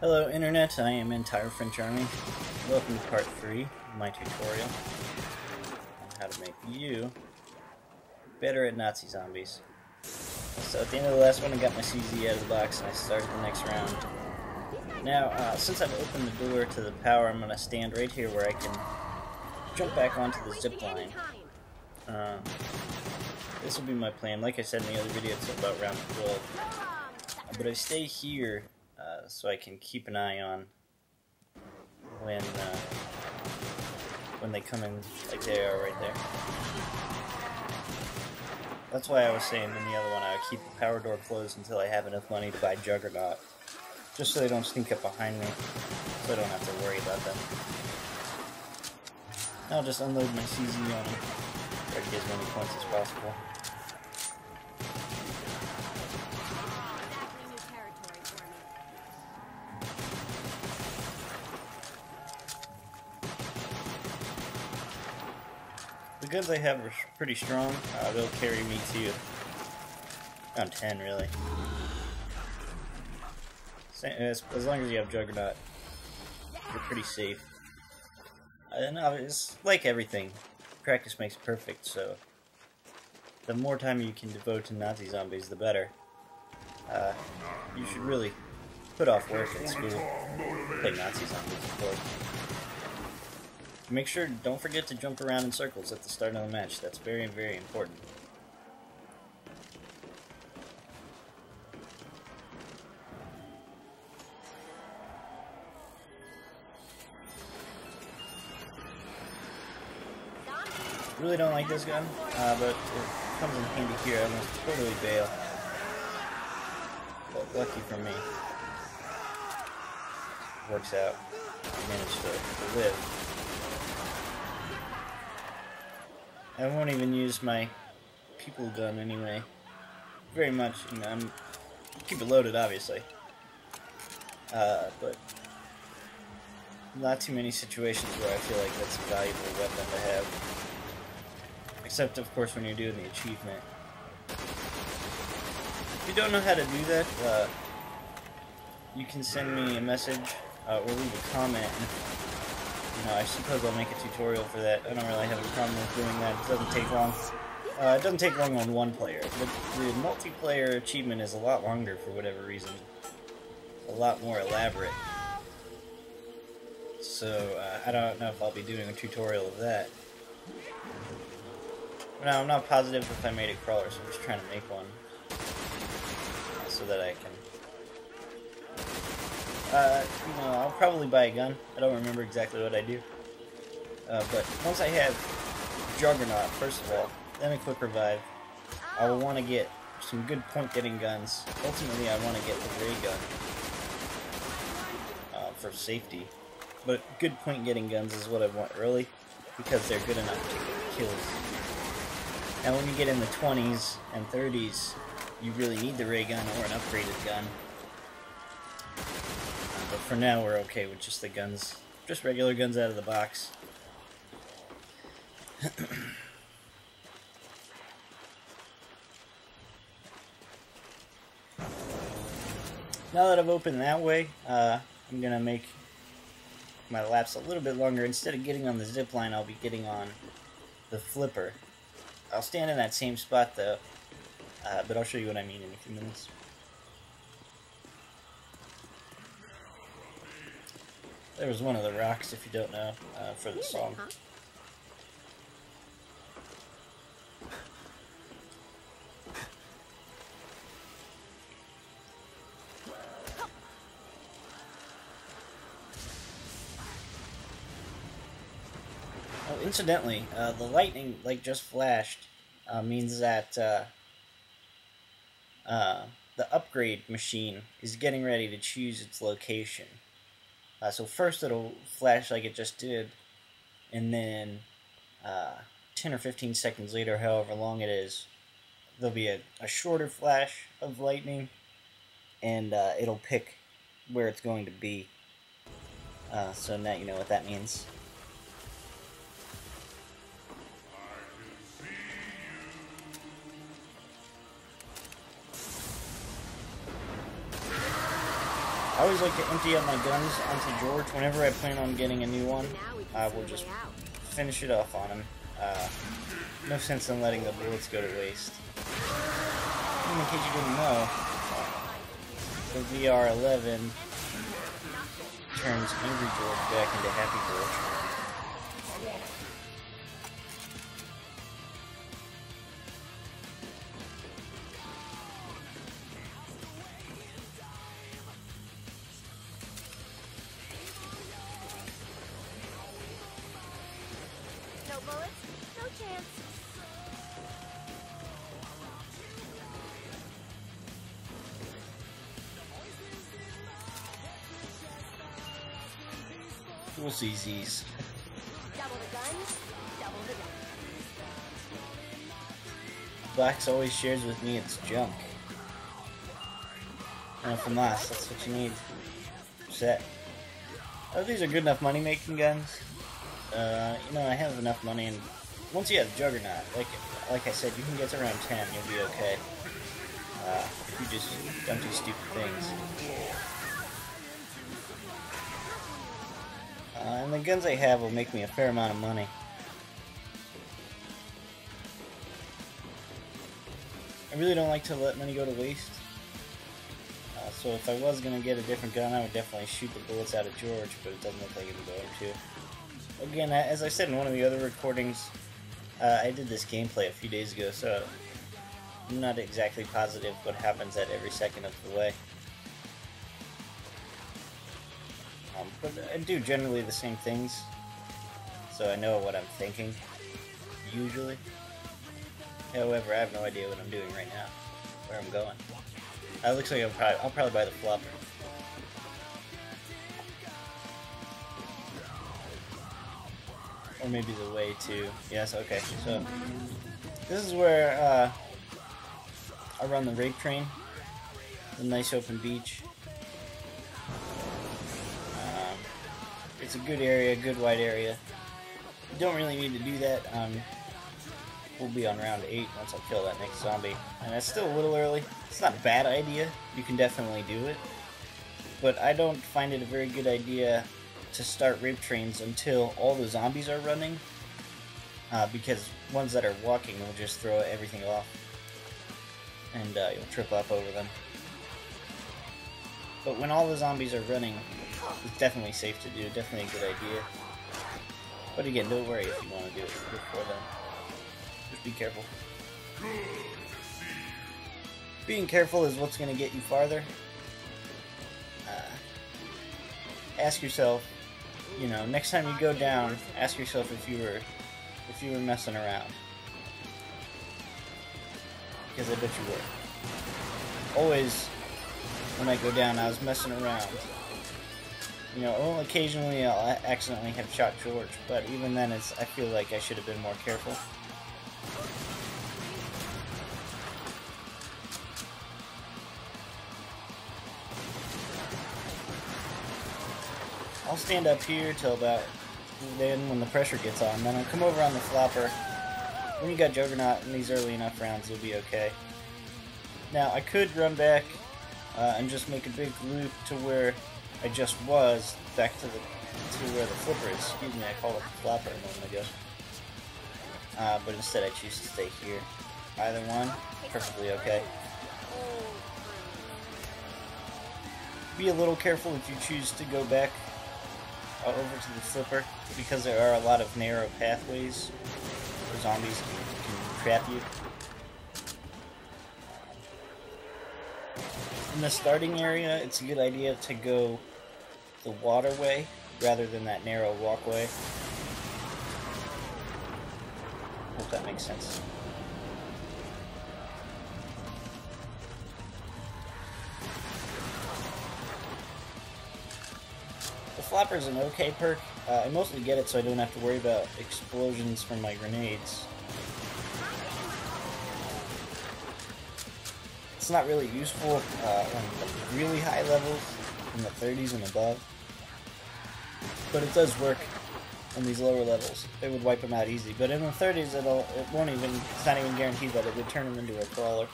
Hello Internet, I am Entire French Army. Welcome to part 3 of my tutorial on how to make you better at Nazi zombies. So at the end of the last one I got my CZ out of the box and I started the next round. Now, since I've opened the door to the power, I'm going to stand right here where I can jump back onto the zip line. This will be my plan. Like I said in the other video, it's about round 12. But I stay here so I can keep an eye on when they come in, like they are right there. That's why I was saying in the other one I would keep the power door closed until I have enough money to buy Juggernaut, just so they don't sneak up behind me, so I don't have to worry about them. I'll just unload my CZ on them, try to get as many points as possible. The guns I have are pretty strong. They'll carry me to around 10, really. As long as you have Juggernaut, you're pretty safe. And it's like everything. Practice makes perfect, so the more time you can devote to Nazi zombies, the better. You should really put off work at school. Play Nazi zombies, of course. Make sure, don't forget to jump around in circles at the start of the match. That's very, very important. Really don't like this gun, but it comes in handy here. I almost totally bail. But lucky for me, works out. I managed to live. I won't even use my people gun anyway. Very much, you know, I'm keep it loaded, obviously. But not too many situations where I feel like that's a valuable weapon to have. Except, of course, when you're doing the achievement. If you don't know how to do that, you can send me a message or leave a comment. You know, I suppose I'll make a tutorial for that. I don't really have a problem with doing that. It doesn't take long. It doesn't take long on one player, but the multiplayer achievement is a lot longer for whatever reason. A lot more elaborate. So, I don't know if I'll be doing a tutorial of that. Now, I'm not positive if I made a crawler, so I'm just trying to make one. So that I can... you know, I'll probably buy a gun. I don't remember exactly what I do. But once I have Juggernaut, first of all, then a quick revive, I will want to get some good point-getting guns. Ultimately, I want to get the ray gun for safety. But good point-getting guns is what I want early, because they're good enough to get kills. Now, when you get in the 20s and 30s, you really need the ray gun or an upgraded gun. But for now, we're okay with just the guns. Just regular guns out of the box. Now that I've opened that way, I'm going to make my laps a little bit longer. Instead of getting on the zip line, I'll be getting on the flipper. I'll stand in that same spot, though. But I'll show you what I mean in a few minutes. There was one of the rocks, if you don't know, for the song. Oh, incidentally, the lightning, like, just flashed, means that the upgrade machine is getting ready to choose its location. So first it'll flash like it just did, and then 10 or 15 seconds later, however long it is, there'll be a shorter flash of lightning, and it'll pick where it's going to be. So now you know what that means. I always like to empty out my guns onto George. Whenever I plan on getting a new one, I will just finish it off on him. No sense in letting the bullets go to waste. And in case you didn't know, the VR11 turns Angry George back into Happy George. No bullets, no chance. We'll see Z's. Double the guns, double the guns. Black's always shares with me its junk. And from last, that's what you need. Set. Oh, these are good enough money making guns. You know, I have enough money, and once you have Juggernaut, like I said, you can get to around 10, you'll be okay. If you just don't do stupid things. And the guns I have will make me a fair amount of money. I really don't like to let money go to waste. So if I was going to get a different gun, I would definitely shoot the bullets out of George, but it doesn't look like I'm going to. Again, as I said in one of the other recordings, I did this gameplay a few days ago, so I'm not exactly positive what happens at every second of the way. But I do generally the same things, so I know what I'm thinking, usually. However, I have no idea what I'm doing right now, where I'm going. It looks like I'll probably buy the flopper. Or maybe the way to... Yes, okay, so... This is where I run the rape train. The nice open beach. It's a good area, good wide area. You don't really need to do that. We'll be on round 8 once I kill that next zombie. And it's still a little early. It's not a bad idea. You can definitely do it. But I don't find it a very good idea to start rape trains until all the zombies are running. Because ones that are walking will just throw everything off. And you'll trip up over them. But when all the zombies are running, it's definitely safe to do. Definitely a good idea. But again, don't worry if you want to do it before then. Just be careful. Being careful is what's going to get you farther. Ask yourself, you know, next time you go down, ask yourself if you were messing around. Because I bet you were. Always, when I go down, I was messing around. You know, well, occasionally I'll accidentally have shot George, but even then I feel like I should have been more careful. I'll stand up here till about then when the pressure gets on, then I'll come over on the flopper. When you got Juggernaut in these early enough rounds, you'll be okay. Now, I could run back and just make a big loop to where I just was, back to where the flipper is. Excuse me, I called it the flopper a moment ago. But instead I choose to stay here. Either one, perfectly okay. Be a little careful if you choose to go back over to the flipper, because there are a lot of narrow pathways where zombies can trap you. In the starting area, it's a good idea to go the waterway rather than that narrow walkway. Hope that makes sense. The flopper's an okay perk. I mostly get it so I don't have to worry about explosions from my grenades. It's not really useful on really high levels, in the 30s and above. But it does work on these lower levels. It would wipe them out easy. But in the 30s, it's not even guaranteed that it would turn them into a crawler.